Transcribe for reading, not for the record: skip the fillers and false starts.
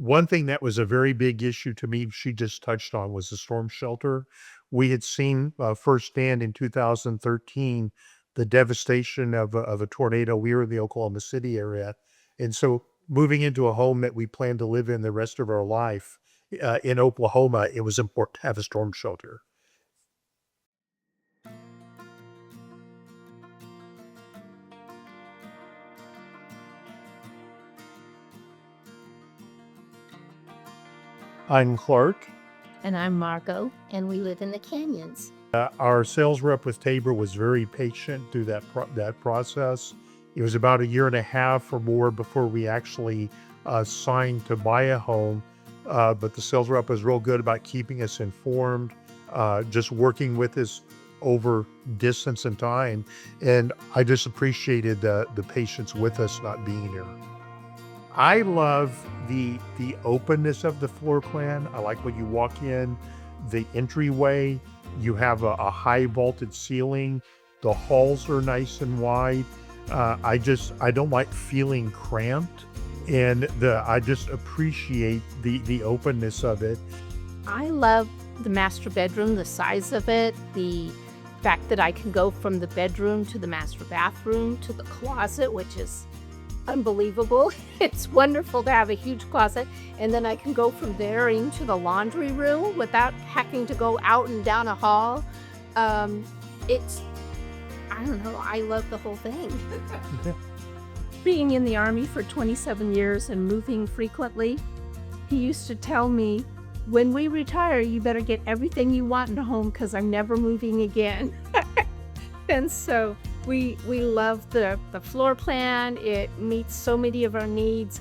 One thing that was a very big issue to me, she just touched on, was the storm shelter. We had seen firsthand in 2013 the devastation of a tornado. We were in the Oklahoma City area. And so moving into a home that we plan to live in the rest of our life in Oklahoma, it was important to have a storm shelter. I'm Clark. And I'm Margo, and we live in the canyons. Our sales rep with Tabor was very patient through that process. It was about a year and a half or more before we actually signed to buy a home. But the sales rep was real good about keeping us informed, just working with us over distance and time. And I just appreciated the patience with us not being here. I love the openness of the floor plan. I like when you walk in the entryway, you have a high vaulted ceiling. The halls are nice and wide. I don't like feeling cramped, and I just appreciate the openness of it. I love the master bedroom, the size of it, the fact that I can go from the bedroom to the master bathroom to the closet, which is unbelievable. It's wonderful to have a huge closet, and then I can go from there into the laundry room without having to go out and down a hall. It's, I don't know, I love the whole thing. Being in the Army for 27 years and moving frequently, he used to tell me, when we retire, you better get everything you want in a home because I'm never moving again. And so we love the floor plan. It meets so many of our needs.